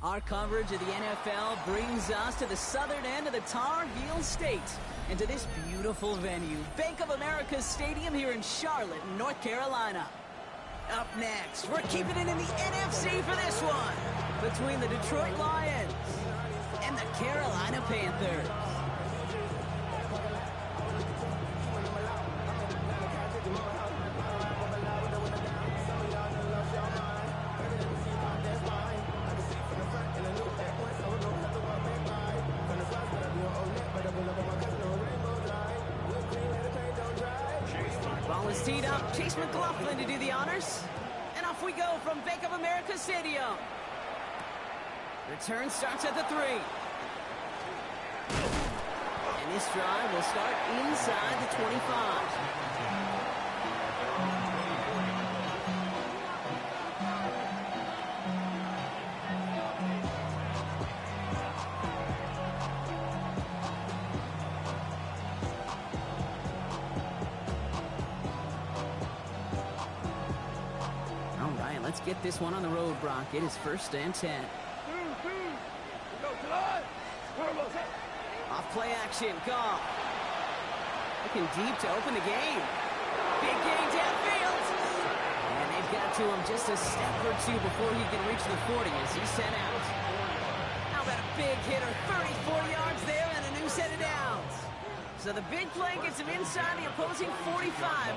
Our coverage of the NFL brings us to the southern end of the Tar Heel State and to this beautiful venue, Bank of America Stadium here in Charlotte, North Carolina. Up next, we're keeping it in the NFC for this one, between the Detroit Lions and the Carolina Panthers. Ball is teed up. Chase McLaughlin to do the honors. And off we go from Bank of America Stadium. Return starts at the 3. And this drive will start inside the 25. Let's get this one on the road, Brock. It is 1st and 10. Off play action, Goff. Looking deep to open the game. Big game downfield. And they've got to him just a step or two before he can reach the 40 as he's sent out. How about a big hitter? 34 yards there and a new set of downs. So the big play gets him inside the opposing 45,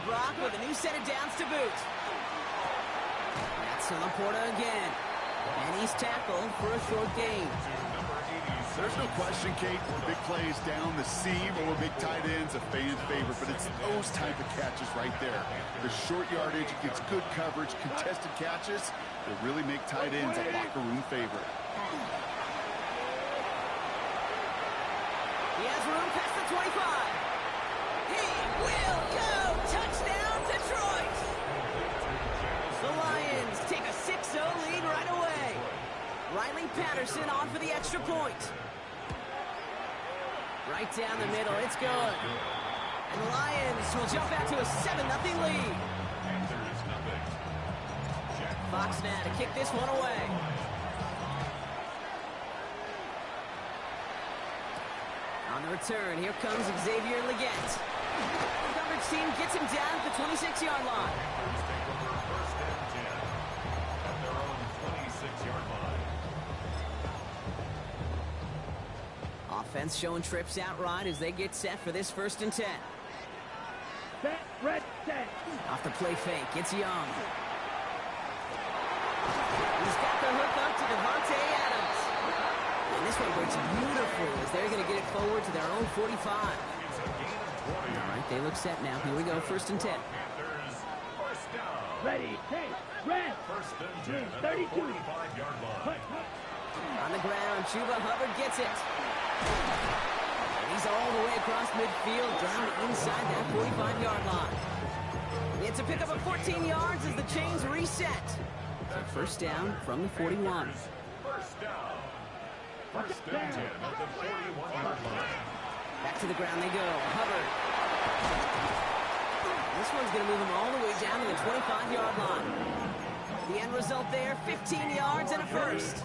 Brock, with a new set of downs to boot. That's Laporta again. And he's tackled for a short gain. There's no question, Kate, big plays down the seam or big tight ends, a fan favorite, but it's those type of catches right there. The short yardage, gets good coverage, contested catches, will really make tight ends a locker room favorite. He has room past the 25. He will go! Touchdown, Detroit! The Lions take a 6-0 lead right away. Riley Patterson on for the extra point. Right down the middle, it's good. And the Lions will jump out to a 7-0 lead. Fox now to kick this one away. On the return, here comes Xavier Legette. The coverage team gets him down at the 26-yard line. Offense showing trips out right as they get set for this 1st and 10. Set, red, set. Off the play fake, it's Young. He's got the hook up to Devontae Adams. And this one breaks beautifully as they're going to get it forward to their own 45. All right, they look set now. Here we go, 1st and 10. Ready, take, red. 1st and 10 32. 45-yard line. On the ground, Chuba Hubbard gets it. And he's all the way across midfield, down inside that 45-yard line. It's a pickup of 14 yards as the chains reset. So 1st down from the 41. 1st down. 1st and 10 at the 41-yard line. Back to the ground they go. Hubbard. This one's going to move him all the way down to the 25-yard line. The end result there, 15 yards and a 1st.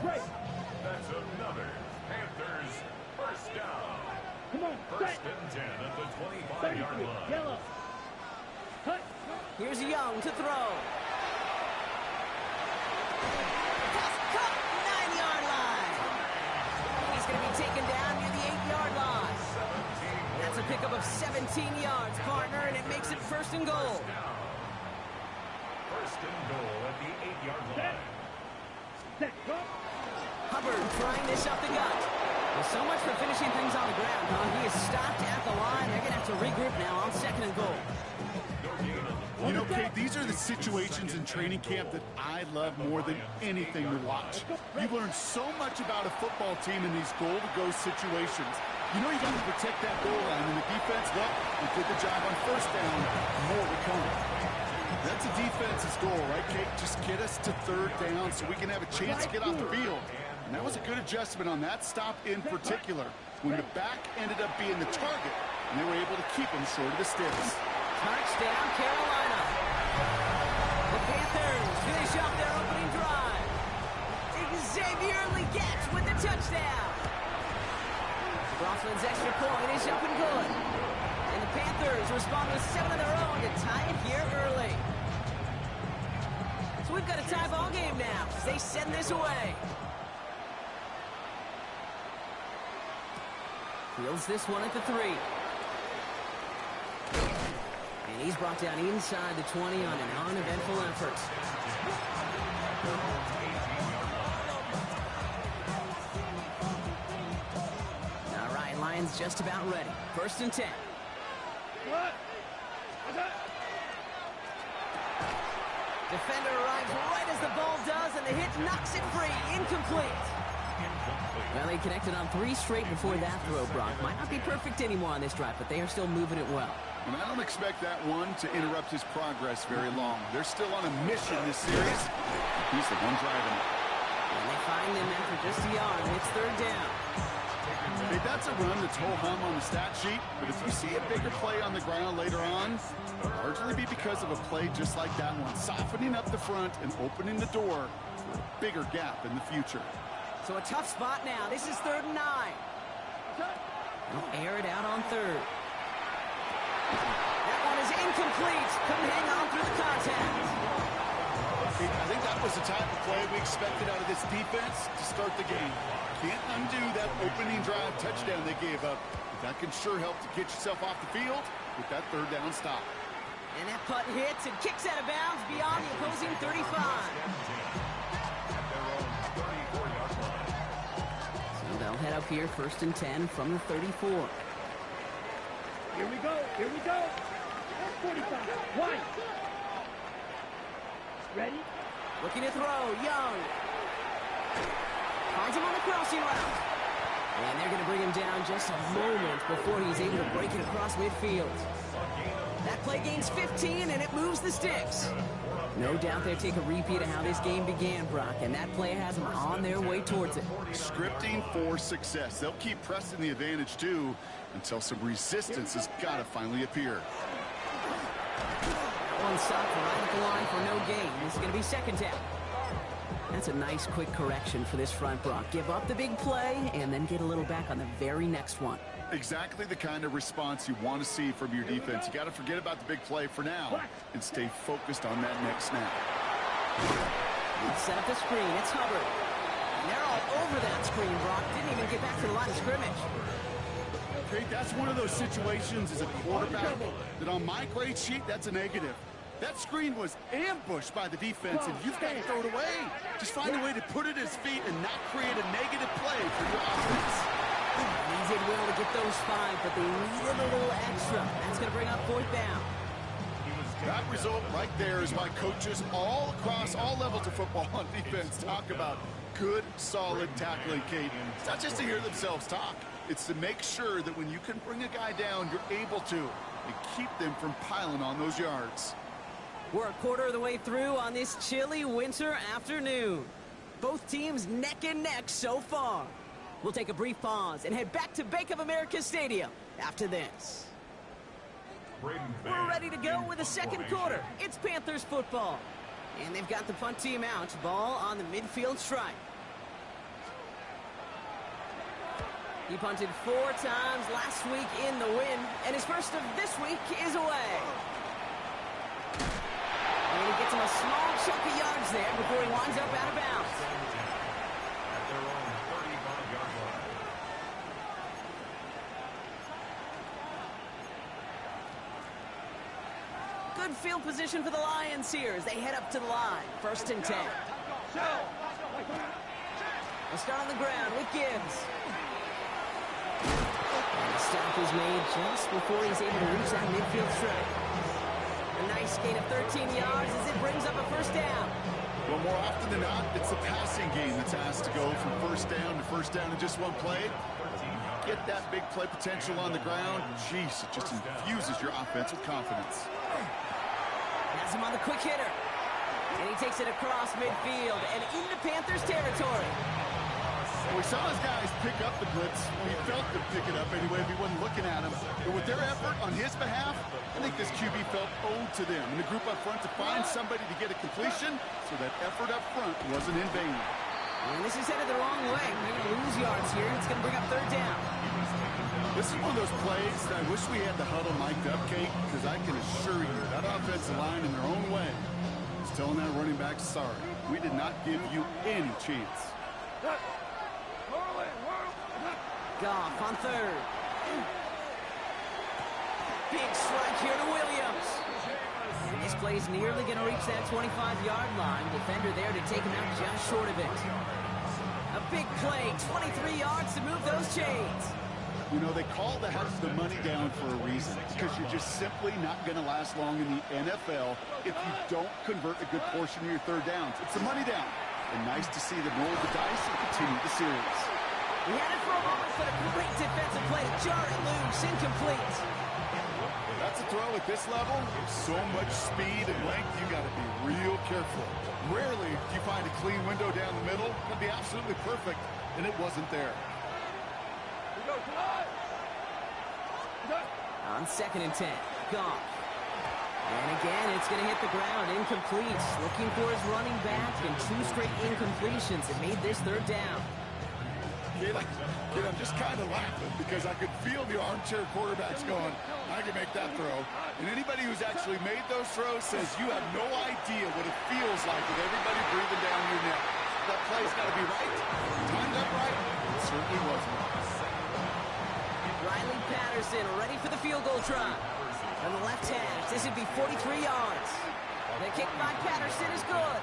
That's another Panthers 1st down. Come on, 1st and 10 at the 25-yard line. Yellow. Cut. Here's Young to throw. Pass cut, 9-yard line. He's going to be taken down near the 8-yard line. That's a pickup of 17 yards, partner, and it makes it 1st and goal. 1st and goal at the 8-yard line. Set, go. Hubbard trying this up the gut. Well, so much for finishing things on the ground, huh? He is stopped at the line. They're going to have to regroup now on 2nd and goal. You know, Kate, these are the situations in training camp that I love more than anything to watch. You learn so much about a football team in these goal-to-go situations. You know you got to protect that goal line, and the defense, well, they did the job on 1st down. More to come. That's a defense get us to third down so we can have a chance to get off the field. And that was a good adjustment on that stop in particular, when the back ended up being the target, and they were able to keep him short of the sticks. Touchdown, Carolina. The Panthers finish off their opening drive. Xavier Legette with the touchdown. Rossman's extra point is up and good. And the Panthers respond with 7 of their own to tie it here early. So we've got a tie ball game now as they send this away. Fields this one at the 3. And he's brought down inside the 20 on an uneventful effort. All right, Lions just about ready. 1st and 10. What? Defender arrives right as the ball does, and the hit knocks it free. Incomplete. Well, they connected on 3 straight before that throw, Brock. Might not be perfect anymore on this drive, but they are still moving it well. And I don't expect that one to interrupt his progress very long. They're still on a mission this series. He's the one driving it. And they find him after just a yard, and it's 3rd down. Hey, that's a run that's ho-hum on the stat sheet, but if you see a bigger play on the ground later on, it'll largely be because of a play just like that one, softening up the front and opening the door for a bigger gap in the future. So a tough spot now. This is 3rd and 9. They'll air it out on 3rd. That one is incomplete. Couldn't hang on through the contact. I think that was the type of play we expected out of this defense to start the game. Can't undo that opening drive touchdown they gave up. But that can sure help to get yourself off the field with that 3rd down stop. And that punt hits and kicks out of bounds beyond the opposing 35. So they'll head up here 1st and 10 from the 34. Here we go. Here we go. 45. One. Ready? Looking to throw. Young. Finds him on the crossing route. And they're going to bring him down just a moment before he's able to break it across midfield. That play gains 15, and it moves the sticks. No doubt they'll take a repeat of how this game began, Brock, and that play has them on their way towards it. Scripting for success. They'll keep pressing the advantage, too, until some resistance has got to finally appear. One stopped right at the line for no gain. This is going to be 2nd down. That's a nice quick correction for this front, Brock. Give up the big play and then get a little back on the very next one. Exactly the kind of response you want to see from your defense. You got to forget about the big play for now and stay focused on that next snap. Let's set up the screen. It's Hubbard. And they're all over that screen, Brock. Didn't even get back to the line of scrimmage. Okay, that's one of those situations as a quarterback that on my grade sheet, that's a negative. That screen was ambushed by the defense, and you've got to throw it away. Just find a way to put it at his feet and not create a negative play for your offense. He did well to get those 5, but they needed a little extra. That's going to bring up 4th down. That result right there is why coaches all across all levels of football on defense talk about good, solid tackling, Kate. It's not just to hear themselves talk. It's to make sure that when you can bring a guy down, you're able to, and keep them from piling on those yards. We're a quarter of the way through on this chilly winter afternoon. Both teams neck and neck so far. We'll take a brief pause and head back to Bank of America Stadium after this. We're ready to go with the 2nd quarter. It's Panthers football. And they've got the punt team out. Ball on the midfield stripe. He punted 4 times last week in the win, and his first of this week is away. And he gets him a small chunk of yards there before he winds up out of bounds. At their own 35-yard line. Good field position for the Lions here as they head up to the line. 1st and 10. They'll start on the ground with Gibbs. And the stop is made just before he's able to reach that midfield stripe. A nice gain of 13 yards as it brings up a 1st down. Well, more often than not, it's the passing game that's asked to go from 1st down in just one play. Get that big play potential on the ground. Jeez, it just infuses your offense with confidence. Has him on the quick hitter. And he takes it across midfield and into Panthers territory. We saw his guys pick up the blitz. We felt them pick it up anyway if he wasn't looking at him. But with their effort on his behalf, I think this QB felt owed to them. And the group up front to find somebody to get a completion, so that effort up front wasn't in vain. And this is headed the wrong way. They're going to lose yards here. It's going to bring up third down. This is one of those plays that I wish we had the huddle mic'd up, Kate, because I can assure you that offensive line in their own way is telling that running back, sorry, we did not give you any chance. Goff on third. Big strike here to Williams. This play's nearly going to reach that 25-yard line. Defender there to take him out just short of it. A big play, 23 yards to move those chains. You know, they call that the money down for a reason, because you're just simply not going to last long in the NFL if you don't convert a good portion of your third downs. It's the money down. And nice to see them roll the dice and continue the series. He had it for a moment, but a great defensive play to jar it loose, incomplete. That's a throw at this level. So much speed and length, you got to be real careful. Rarely do you find a clean window down the middle. That'd be absolutely perfect, and it wasn't there. On 2nd and 10, Goff. And again, it's going to hit the ground, incomplete. Looking for his running back, and 2 straight incompletions that made this third down. Kid, I'm just kind of laughing because I could feel the armchair quarterbacks going, I can make that throw. And anybody who's actually made those throws says you have no idea what it feels like with everybody breathing down your neck. That play's got to be right, timed up right. It certainly wasn't. Riley Patterson ready for the field goal try. On the left hash, this would be 43 yards. The kick by Patterson is good.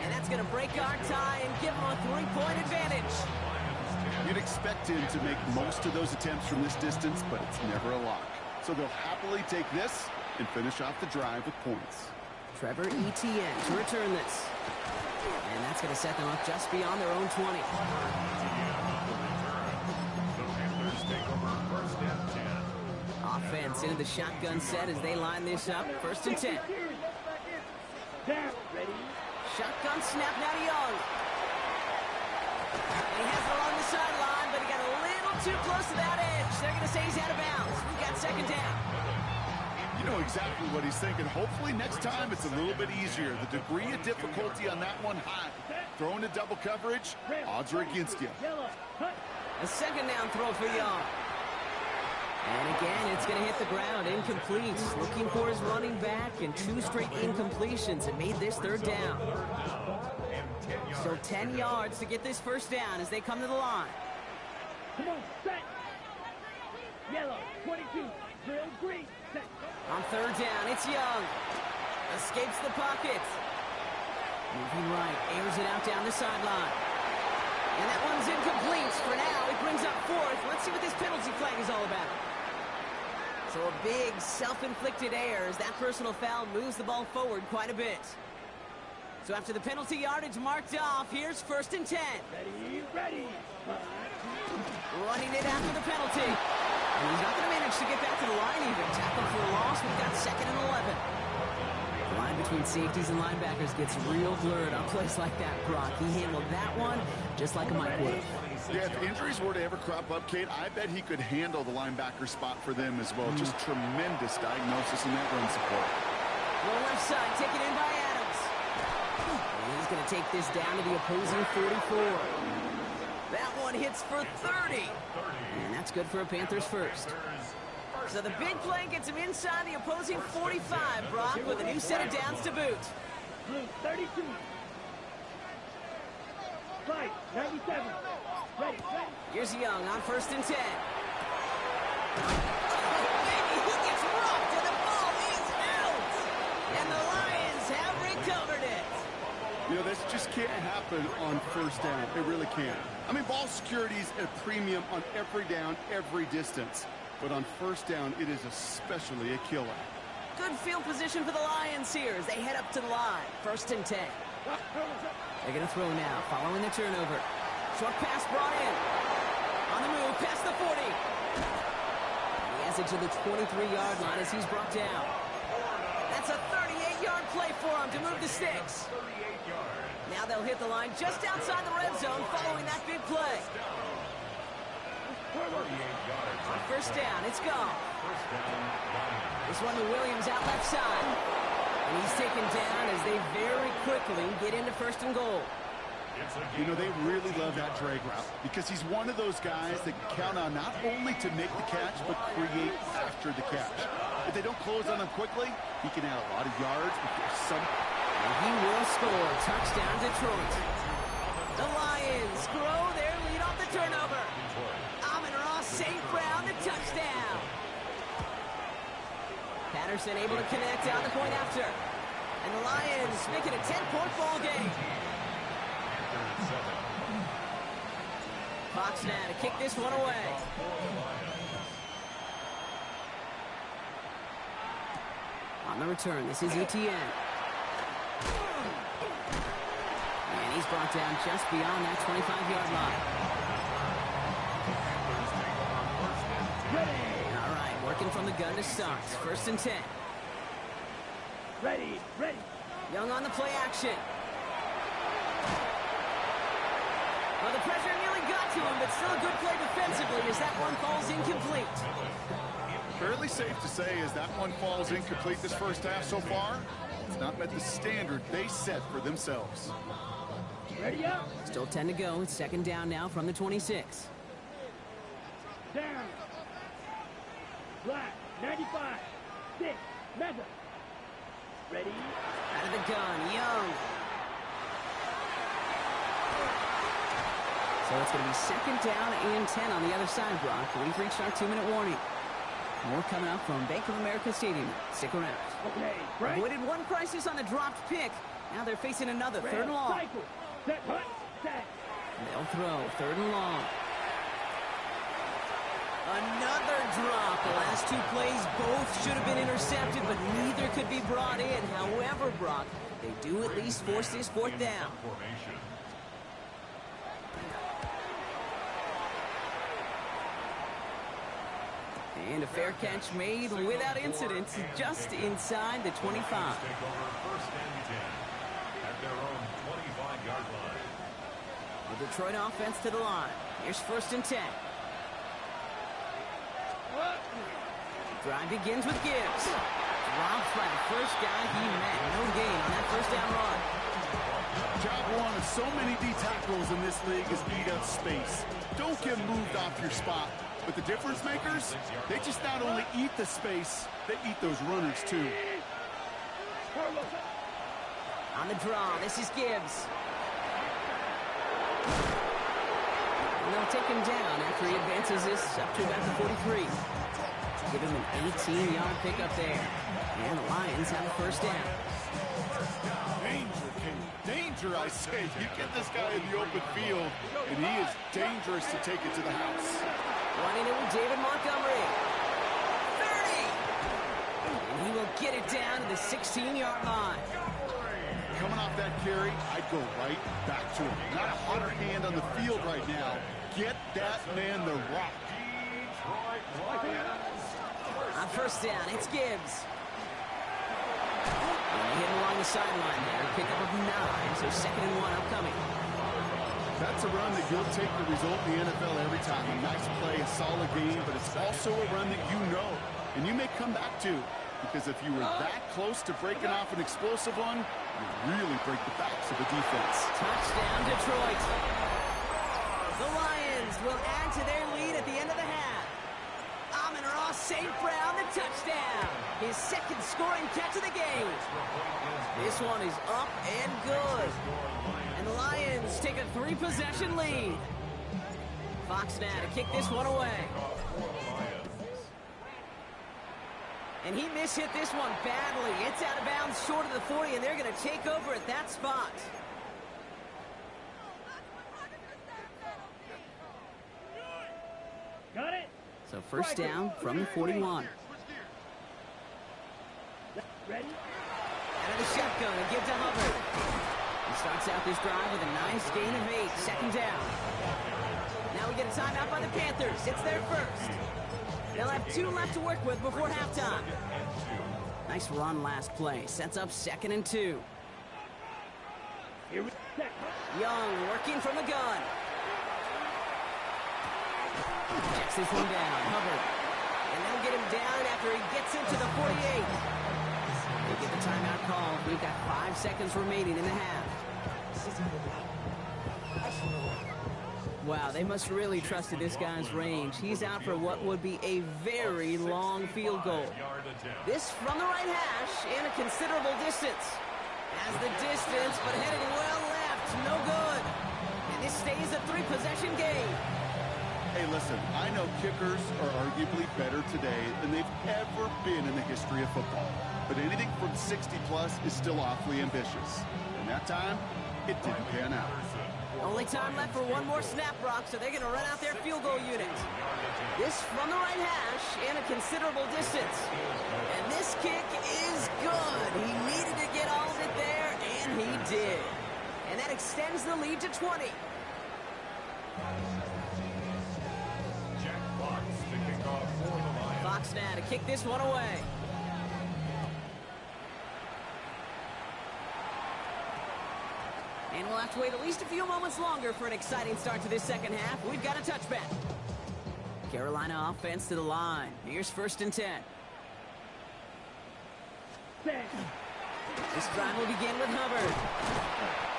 And that's going to break our tie and give him a 3-point advantage. You'd expect him to make most of those attempts from this distance, but it's never a lock. So they'll happily take this and finish off the drive with points. Trevor Etienne to return this. And that's going to set them up just beyond their own 20. Offense into the shotgun set as they line this up. 1st and 10. Shotgun snap now to Young. And he has it along the sideline, but he got a little too close to that edge. They're going to say he's out of bounds. We've got 2nd down. You know exactly what he's thinking. Hopefully next time it's a little bit easier. The degree of difficulty on that one high. Throwing to double coverage, odds are against you. A 2nd down throw for Young. And again, it's going to hit the ground, incomplete. Looking for his running back, and 2 straight incompletions that made this third down. So 10 yards to get this first down as they come to the line. Come on, set. Yellow, 22, drill green, set. On 3rd down, it's Young. Escapes the pocket. Moving right, airs it out down the sideline. And that one's incomplete for now. It brings up 4th. Let's see what this penalty flag is all about. So a big self-inflicted error as that personal foul moves the ball forward quite a bit. So after the penalty yardage marked off, here's 1st and 10. Ready. Running it after the penalty. And he's not going to manage to get back to the line even. Tackled for a loss. We've got 2nd and 11. The line between safeties and linebackers gets real blurred on plays like that, Brock. He handled that one just like a Mike would. Yeah, if injuries were to ever crop up, Kate, I bet he could handle the linebacker spot for them as well. Just tremendous diagnosis in that run support. Well, left side, taken in by Adams. And he's going to take this down to the opposing 44. That one hits for 30. And that's good for a Panthers first. So the big play gets him inside the opposing 45, Brock, with a new set of downs to boot. Blue, 32. Right, 97. Ready. Here's Young on 1st and 10. Baby, he gets rocked and the ball is out. And the Lions have recovered it. You know, this just can't happen on 1st down. It really can't. I mean, ball security is a premium on every down, every distance. But on 1st down, it is especially a killer. Good field position for the Lions here as they head up to the line. 1st and 10. They're going to throw now, following the turnover. Short pass brought in. On the move, past the 40. And he has it to the 23-yard line as he's brought down. That's a 38-yard play for on to move the sticks. 38 yards. Now they'll hit the line just outside the red zone following that big play. 38 yards. On first down, it's gone. First down, Lions. This one to Williams out left side. And he's taken down as they very quickly get into first and goal. You know, they really love that drag route because he's one of those guys that can count on not only to make the catch, but create after the catch. If they don't close on him quickly, he can add a lot of yards before some... And he will score. Touchdown, Detroit. The Lions grow their lead off the turnover. Amon-Ra St. Brown, the touchdown. Patterson able to connect on the point after. And the Lions make it a 10-point ball game. Fox now to kick this one away. On the return, this is Etienne. And he's brought down just beyond that 25-yard line. All right, working from the gun to start. First and 10. Ready, ready. Young on the play action. Well, the pressure nearly got to him, but still a good play defensively as that one falls incomplete. Fairly safe to say as that one falls incomplete this first half so far, it's not met the standard they set for themselves. Ready up. Still 10 to go. It's second down now from the 26. Down. Black. 95. 6. Meza. Ready. Out of the gun, Young. So it's going to be second down and 10 on the other side, Brock. We've reached our 2-minute warning. More coming up from Bank of America Stadium. Stick around. Okay, right. Avoided one crisis on a dropped pick. Now they're facing another. Third and long. Cycle. Set, hut, set. They'll throw. Third and long. Another drop. The last two plays both should have been intercepted, but neither could be brought in. However, Brock, they do at least force this fourth down. Formation. And a fair catch made without incident, just inside the 25. Take over first and 10 at their own 25-yard line. The Detroit offense to the line. Here's first and 10. Drive begins with Gibbs. Drops by the first guy he met. No gain on that first down run. Job one of so many D tackles in this league is eat up space. Don't get moved off your spot. But the difference makers, they just not only eat the space, they eat those runners too. On the draw, this is Gibbs. And they'll take him down after he advances this up to about the 43. Give him an 18-yard pickup there. And the Lions have a first down. Danger, King. Danger, I say. You get this guy in the open field, and he is dangerous to take it to the house. Running it with David Montgomery. 30! And he will get it down to the 16-yard line. Coming off that carry, I'd go right back to him. Not a hot hand on the field right now. Get that man the rock. On first down, it's Gibbs. And they hit him along the sideline there. Pickup of 9, so second and 1 upcoming. That's a run that you'll take the result in the NFL every time. A nice play, a solid game, but it's also a run that you know, and you may come back to. Because if you were that close to breaking off an explosive one, you really break the backs of the defense. Touchdown, Detroit. The Lions will add to their lead at the end of the half. Amon-Ra St. Brown, the touchdown. His second scoring catch of the game. This one is up and good. And the Lions take a 3-possession lead. Fox now to kick this one away. And he mishit this one badly. It's out of bounds short of the 40, and they're going to take over at that spot. Got it. So first down from the 41. Ready. Out of the shotgun and give to Hubbard. He starts out this drive with a nice gain of 8. Second down. Now we get a timeout by the Panthers. It's their first. They'll have 2 left to work with before halftime. Nice run last play. Sets up 2nd and 2. Here we go. Young working from the gun. Checks this one down. Hubbard. And they'll get him down after he gets into the 48. They get the timeout called. We've got 5 seconds remaining in the half. Wow, they must really trusted this guy's range. He's out for what would be a very long field goal. This from the right hash and a considerable distance. Has the distance, but headed well left. No good. And this stays a 3-possession game. Hey, listen, I know kickers are arguably better today than they've ever been in the history of football. But anything from 60-plus is still awfully ambitious. And that time, it didn't pan out. Only time left for one more snap, Brock, so they're going to run out their field goal unit. This from the right hash and a considerable distance. And this kick is good. He needed to get all of it there, and he did. And that extends the lead to 20. Jack Fox to kick off for the Lions. Fox now to kick this one away. And we'll have to wait at least a few moments longer for an exciting start to this second half. We've got a touchback. Carolina offense to the line. Here's 1st and 10. This drive will begin with Hubbard.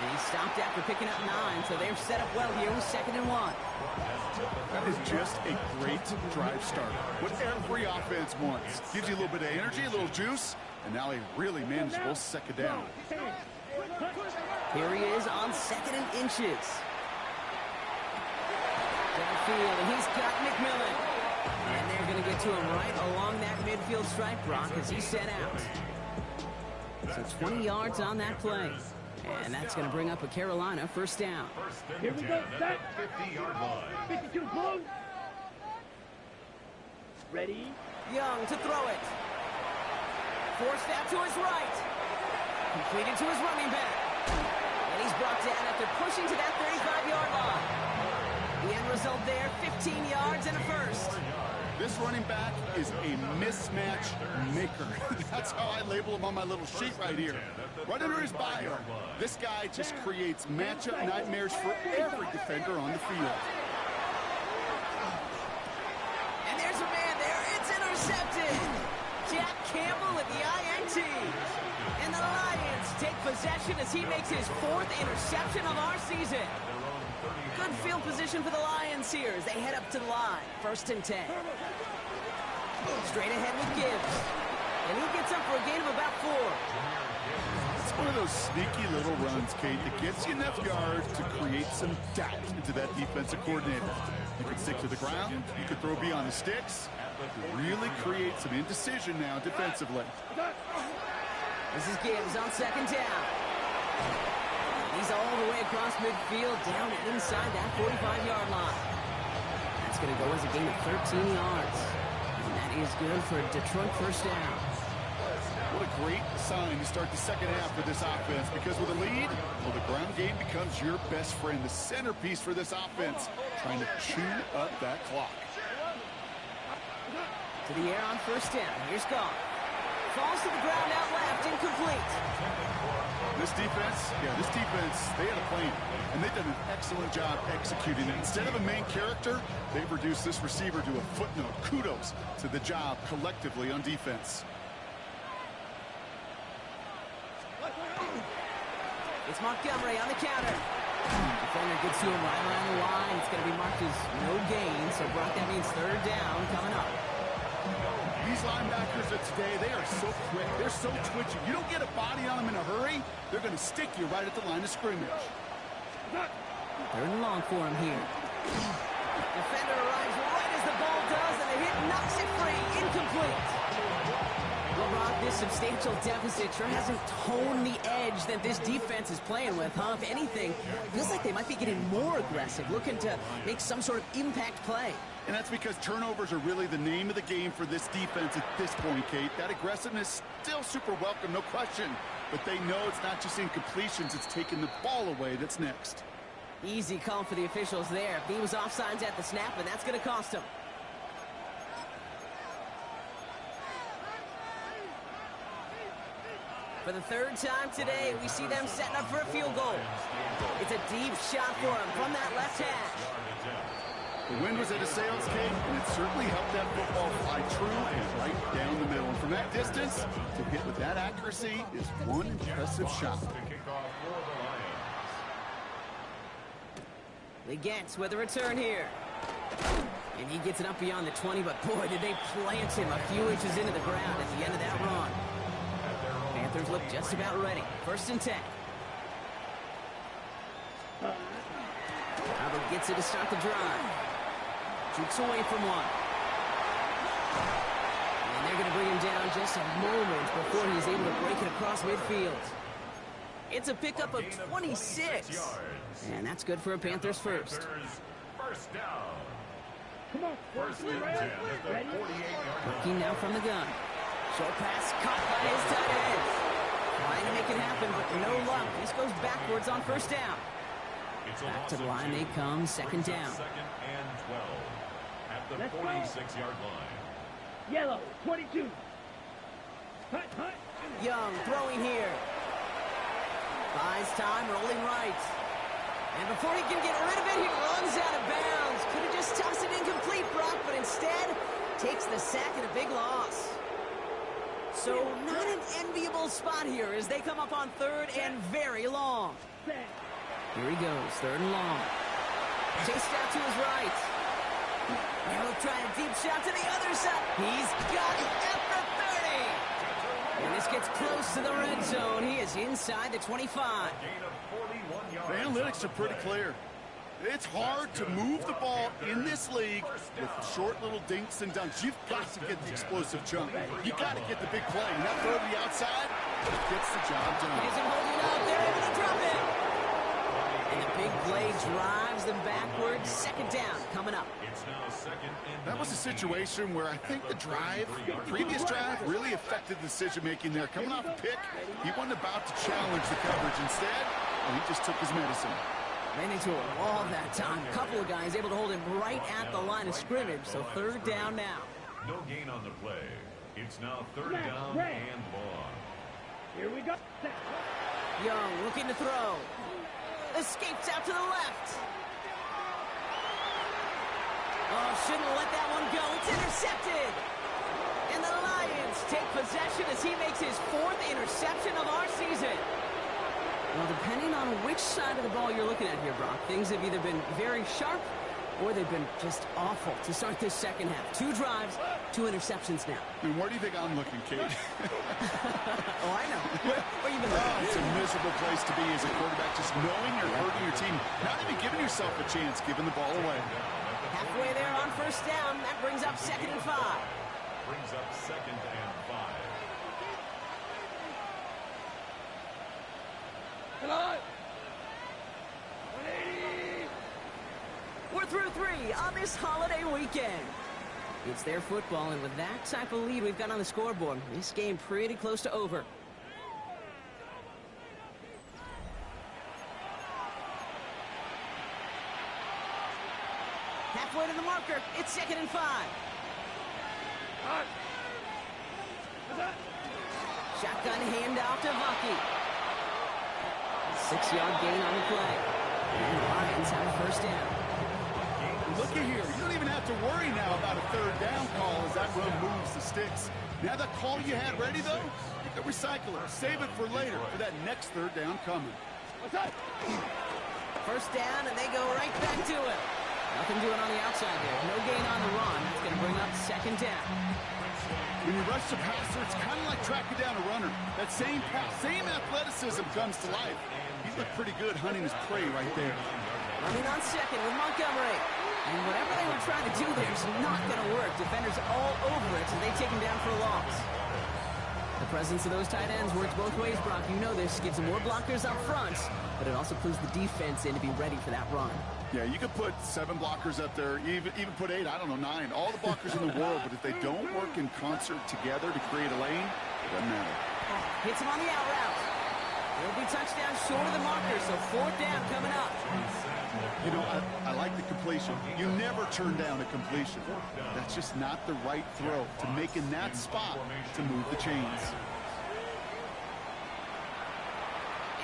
And he stopped after picking up 9, so they're set up well here with 2nd and 1. That is just a great drive starter. What every offense wants. Gives you a little bit of energy, a little juice, and now a really manageable 2nd down. Here he is on 2nd and inches. Downfield, and he's got McMillan. And they're going to get to him right along that midfield stripe, Brock, as he's set out. So 20 yards on that play. And that's going to bring up a Carolina 1st down. Here we go. Set. 50-yard line. 52 blue. Ready. Young to throw it. Forced out to his right. Completed to his running back. And he's brought down after pushing to that 35-yard line. The end result there, 15 yards and a 1st. This running back is a mismatch maker. That's how I label him on my little sheet right here. Right under his bio. This guy just creates matchup nightmares for every defender on the field. And there's a man there. It's intercepted. Jack Campbell at the INT. And the Lions take possession as he makes his 4th interception of our season. Good field position for the Lions here as they head up to the line. 1st and 10. Straight ahead with Gibbs. And he gets up for a gain of about 4. It's one of those sneaky little runs, Kate, that gets you enough yards to create some doubt into that defensive coordinator. You can stick to the ground. You can throw beyond the sticks. You really create some indecision now defensively. This is Gibbs on 2nd down. He's all the way across midfield, down inside that 45-yard line. That's going to go as a gain of 13 yards. And that is good for a Detroit 1st down. What a great sign to start the second half for this offense, because with a lead, well, the ground game becomes your best friend, the centerpiece for this offense, trying to chew up that clock. To the air on 1st down. Here's Goff. Falls to the ground out left, incomplete. This defense, they had a plan, and they've done an excellent job executing it. Instead of a main character, they've reduced this receiver to a footnote. Kudos to the job collectively on defense. It's Montgomery on the counter. Defender gets to him right around the line. It's going to be marked as no gain, so Brock, that means 3rd down coming up. These linebackers of today, they are so quick. They're so twitchy. You don't get a body on them in a hurry, they're going to stick you right at the line of scrimmage. 3rd and long for him here. Defender arrives right as the ball does, and the hit knocks it free. Incomplete. Well, Brock, this substantial deficit sure hasn't toned the edge that this defense is playing with, huh? If anything, feels like they might be getting more aggressive, looking to make some sort of impact play. And that's because turnovers are really the name of the game for this defense at this point, Kate. That aggressiveness still super welcome, no question. But they know it's not just incompletions, it's taking the ball away that's next. Easy call for the officials there. He was offsides at the snap, and that's going to cost him. For the third time today, we see them setting up for a field goal. It's a deep shot for him from that left hash. The wind was at a sales cake, and it certainly helped that football fly true and right down the middle. And from that distance, to hit with that accuracy is one impressive shot. Legette with a return here. And he gets it up beyond the 20, but boy, did they plant him a few inches into the ground at the end of that run. Panthers look just about ready. 1st and 10. Albert gets it to start the drive. Jukes away from one. And they're going to bring him down just a moment before he's able to break it across midfield. It's a pickup of 26. And that's good for a Panthers first. First down. Come on. First and 10 at the 48-yard line. Looking now from the gun. Short pass caught by his tight end. Trying to make it happen, but no luck. This goes backwards on 1st down. Back to the line they come, 2nd down. 2nd and 12 at the 46-yard line. Yellow, 22. Hut, hut. Young throwing here. Buys time, rolling right. And before he can get rid of it, he runs out of bounds. Could have just tossed it incomplete, Brock, but instead takes the sack and a big loss. So not an enviable spot here as they come up on 3rd and very long. Here he goes, 3rd and long. Chased out to his right. Now he'll try a deep shot to the other side. He's got it at the 30. And this gets close to the red zone. He is inside the 25. The analytics are pretty clear. It's hard to move the ball in this league with short little dinks and dunks. You've got to get the explosive jump. You've got to get the big play. And that throw to the outside gets the job done. Isn't holding up. They're able to drop it. And the big play drives them backwards. 2nd down coming up. That was a situation where I think the previous drive, really affected the decision-making there. Coming off a pick, he wasn't about to challenge the coverage. Instead, he just took his medicine. Ran into a wall that time. A couple of guys able to hold him right at the line of scrimmage. So 3rd down now. No gain on the play. It's now 3rd down and long. Here we go. Young looking to throw. Escapes out to the left. Oh, shouldn't let that one go. It's intercepted. And the Lions take possession as he makes his 4th interception of our season. Well, depending on which side of the ball you're looking at here, Brock, things have either been very sharp or they've been just awful to start this 2nd half. 2 drives, 2 interceptions now. And where do you think I'm looking, Kate? Oh, I know. Where you been looking? It's a miserable place to be as a quarterback, just knowing you're hurting your team, not even giving yourself a chance, giving the ball away. Halfway there on 1st down. That brings up 2nd and 5. Brings up 2nd and 5. Come on. 180. We're through 3 on this holiday weekend. It's their football, and with that type of lead we've got on the scoreboard, this game pretty close to over. Halfway to the marker. It's 2nd and 5. Shotgun handoff to Bucky. 6-yard gain on the play. And the Lions have a 1st down. Look at here. You don't even have to worry now about a 3rd down call as that run moves the sticks. Now that call you had ready, though, you can recycle it. Save it for later for that next 3rd down coming. What's that? 1st down, and they go right back to it. Nothing doing on the outside there. No gain on the run. That's going to bring up 2nd down. When you rush the passer, it's kind of like tracking down a runner. That same pass, same athleticism comes to life. He looked pretty good hunting his prey right there. Running on 2nd with Montgomery. And whatever they were trying to do there is not going to work. Defenders all over it, so they take him down for a loss. The presence of those tight ends works both ways, Brock. You know this. Gives them more blockers up front, but it also clues the defense in to be ready for that run. Yeah, you could put 7 blockers up there, even put 8, I don't know, 9. All the blockers in the world, but if they don't work in concert together to create a lane, it doesn't matter. Hits him on the out route. He'll be touchdown short of the marker, so 4th down coming up. You know, I like the completion. You never turn down a completion. That's just not the right throw to make in that spot to move the chains.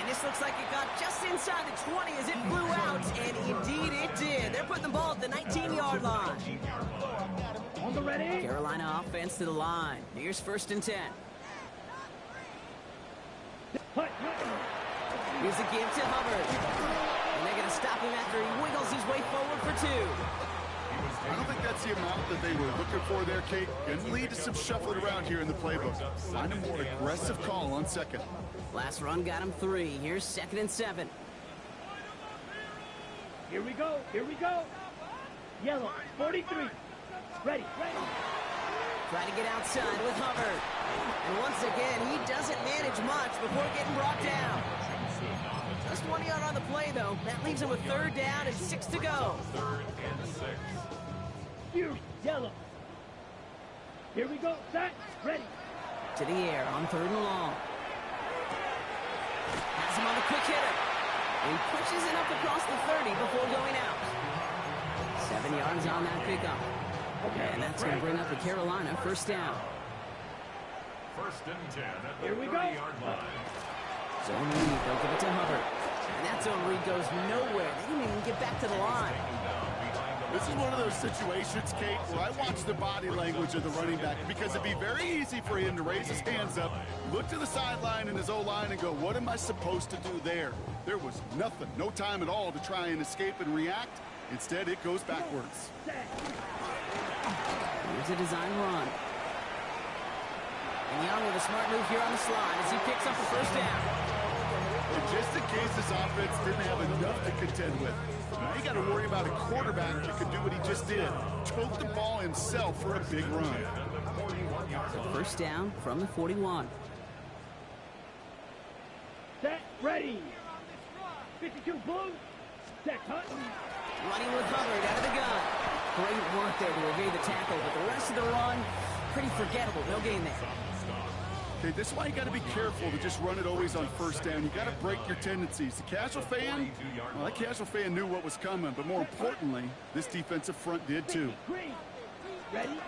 this looks like it got just inside the 20 as it flew out, and indeed it did. They're putting the ball at the 19-yard line. On the ready. Carolina offense to the line. Here's 1st and 10. Here's a give to Hubbard. And they're going to stop him after he wiggles his way forward for 2. I don't think that's the amount that they were looking for there, Kate. Going to lead to some shuffling around here in the playbook. Find a more aggressive call on 2nd. Last run got him 3. Here's 2nd and 7. Here we go. Here we go. Yellow, 43. Ready. Try to get outside with Hubbard. And once again, he doesn't manage much before getting brought down. Just 1 yard on the play, though. That leaves him with 3rd down and 6 to go. 3rd and 6. Here, yellow. Here we go. Set. Ready. To the air on 3rd and long. Has him on the quick hitter. He pushes it up across the 30 before going out. 7 yards on that pickup. And that's going to bring up the Carolina 1st down. 1st and 10 at the Here we go. 30-yard line. Zone read, they'll give it to Hubbard. And that zone read goes nowhere. They didn't even get back to the line. This is one of those situations, Kate, where I watch the body language of the running back because it'd be very easy for him to raise his hands up, look to the sideline in his O-line and go, what am I supposed to do there? There was nothing, no time at all to try and escape and react. Instead, it goes backwards. Here's a design run. And Young with a smart move here on the slide as he picks up the 1st down. And just in case this offense didn't have enough to contend with, now you got to worry about a quarterback that could do what he just did. Choke the ball himself for a big run. So 1st down from the 41. Set. Ready. 52 blue. Set. Hutton. Running with Hubbard out of the gun. Great work there to evade the tackle, but the rest of the run, pretty forgettable. No gain there. Okay, this is why you got to be careful to just run it always on 1st down. You got to break your tendencies. The casual fan, well, that casual fan knew what was coming, but more importantly, this defensive front did too. Green. Ready.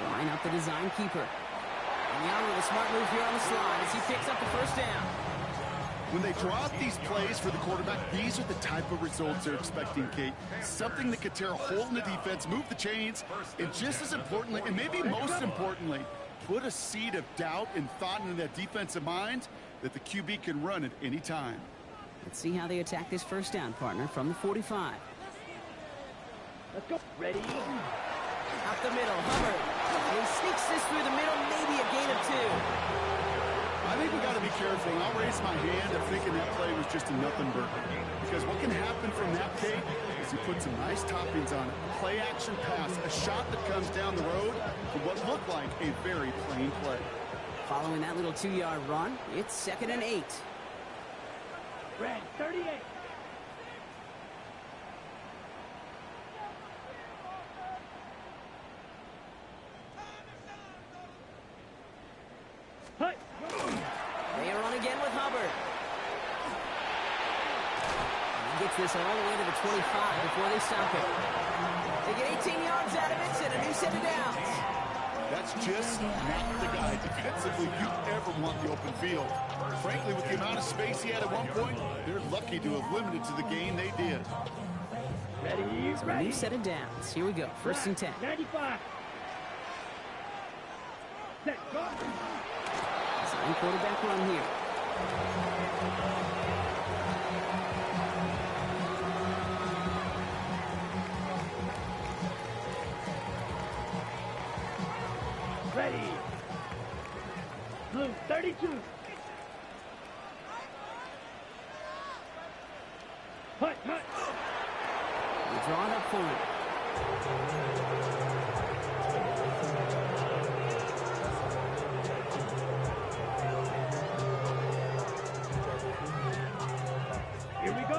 Line up the design keeper. And Young with a smart move here on the slide as he picks up the 1st down. When they draw up these plays for the quarterback, these are the type of results they're expecting, Kate. Something that could tear a hole in the defense, move the chains, and just as importantly, and maybe most importantly, put a seed of doubt and thought into that defensive mind that the QB can run at any time. Let's see how they attack this 1st down, partner, from the 45. Let's go. Ready. Up the middle, Hubbard. And he sneaks this through the middle, maybe a gain of 2. I think we got to be careful, and I'll raise my hand of thinking that play was just a nothing burger. Because what can happen from that, Kate, is he put some nice toppings on it. Play action pass, a shot that comes down the road for what looked like a very plain play. Following that little 2-yard run, it's 2nd and 8. Red. 38. Hut. They run again with Hubbard. And he gets this all the way to the 25 before they stop it. They get 18 yards out of it and a new set of downs. That's just not the guy defensively you ever want the open field. Frankly, with the amount of space he had at one point, they're lucky to have limited to the gain they did. Ready. So a new set of downs. Here we go. 1st and 10. 95. Set. Go. Design quarterback run here. Ready. Blue. 32. Hut. They draw it up for him.